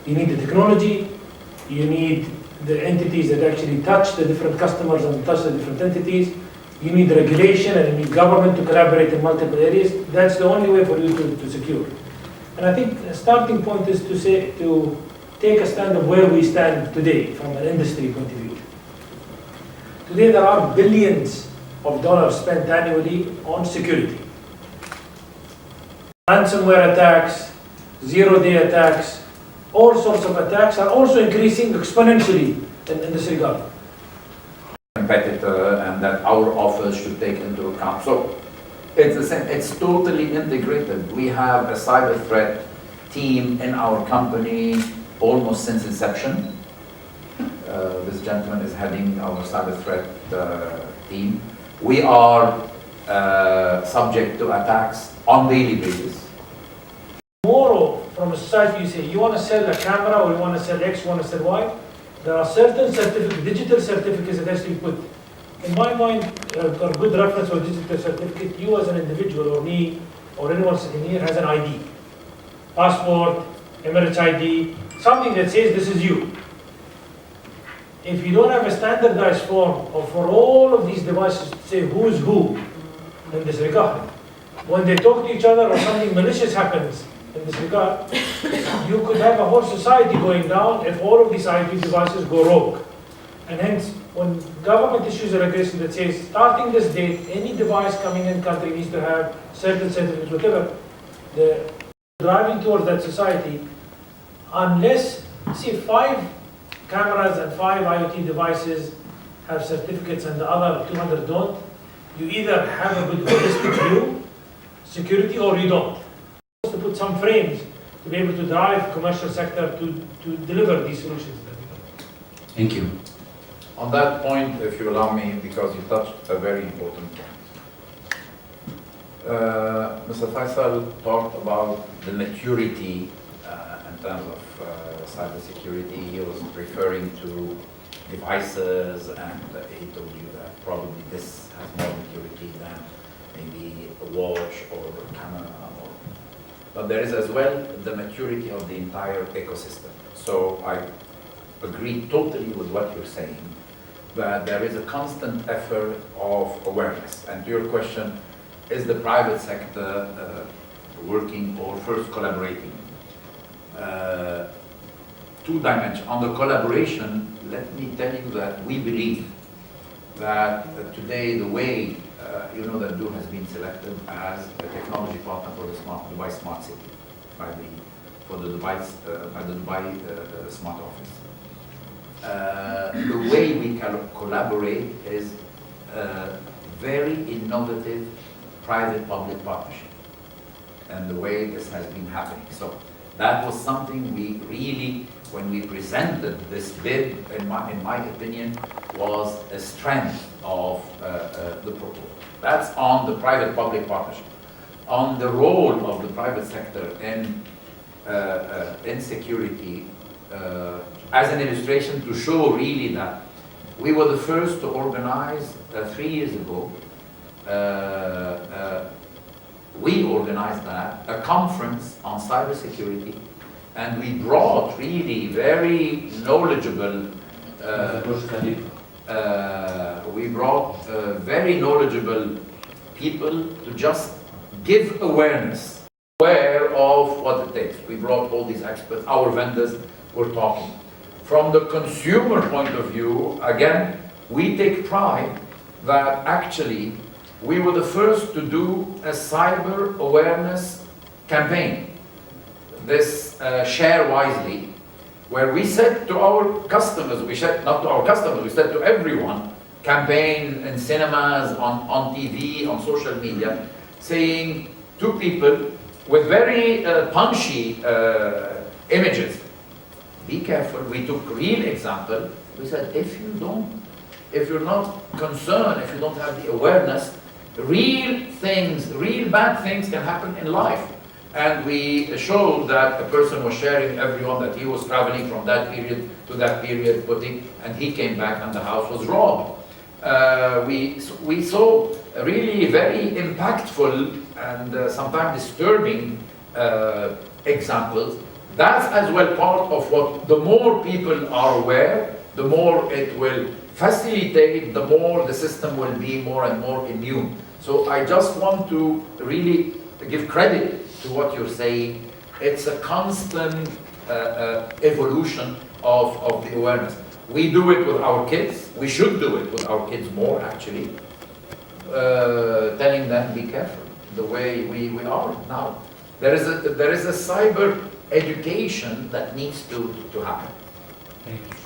You need the technology, you need the entities that actually touch the different customers and touch the different entities. You need regulation and you need government to collaborate in multiple areas. That's the only way for you to secure. And I think the starting point is to take a stand of where we stand today from an industry point of view. Today there are billions of dollars spent annually on security. Ransomware attacks, zero-day attacks, all sorts of attacks are also increasing exponentially in this regard. Competitor, and that our offers should take into account. So it's the same, it's totally integrated. We have a cyber threat team in our company almost since inception. This gentleman is heading our cyber threat team. We are subject to attacks on daily basis. Tomorrow, from a society, you say, you want to sell a camera, or you want to sell X, you want to sell Y, there are certain certificates, digital certificates that has to be put. In my mind, a good reference for a digital certificate, you as an individual, or me, or anyone sitting here, has an ID. Passport, Emirates ID, something that says this is you. If you don't have a standardized form for all of these devices to say who's who in this regard, when they talk to each other or something malicious happens in this regard, you could have a whole society going down if all of these IT devices go rogue. And hence, when government issues a regulation that says, starting this date, any device coming in country needs to have certain certificates, whatever, the driving towards that society, unless, see, 5 cameras and 5 IoT devices have certificates and the other 200 don't, you either have a good holistic view, security, or you don't. To put some frames to be able to drive commercial sector to deliver these solutions. Thank you. On that point, if you allow me, because you touched a very important point. Mr. Faisal talked about the maturity in terms of cybersecurity. He was referring to devices, and he told you that probably this has more maturity than maybe a watch or a camera. But there is as well the maturity of the entire ecosystem. So I agree totally with what you're saying, that there is a constant effort of awareness. And to your question, is the private sector working or first collaborating? 2 dimensions. On the collaboration, let me tell you that we believe that today the way you know that DO has been selected as a technology partner for the Dubai Smart City by the Dubai Smart Office. The way we can collaborate is very innovative private-public partnership, and the way this has been happening. So that was something we really, when we presented this bid, in my opinion, was a strength of the proposal. That's on the private-public partnership. On the role of the private sector in security, as an illustration to show really that we were the first to organize 3 years ago. We organized a conference on cybersecurity, and we brought really very knowledgeable. We brought very knowledgeable people to just give awareness, aware of what it takes. We brought all these experts, our vendors were talking. From the consumer point of view, again, we take pride that actually we were the first to do a cyber awareness campaign, this Share Wisely, where we said to our customers, we said not to our customers, we said to everyone, campaign in cinemas, on TV, on social media, saying to people with very punchy images, be careful. We took real example. We said, if you're not concerned, if you don't have the awareness, real things, real bad things can happen in life. And we showed that a person was sharing everyone that he was traveling from that period to that period, and he came back and the house was robbed. We saw really very impactful and sometimes disturbing examples That's as well part of what, the more people are aware, the more it will facilitate, the more the system will be more and more immune. So I just want to really give credit to what you're saying. It's a constant evolution of the awareness. We do it with our kids. We should do it with our kids more, actually. Telling them, be careful, the way we are now. There is a cyber education that needs to happen. Thank you.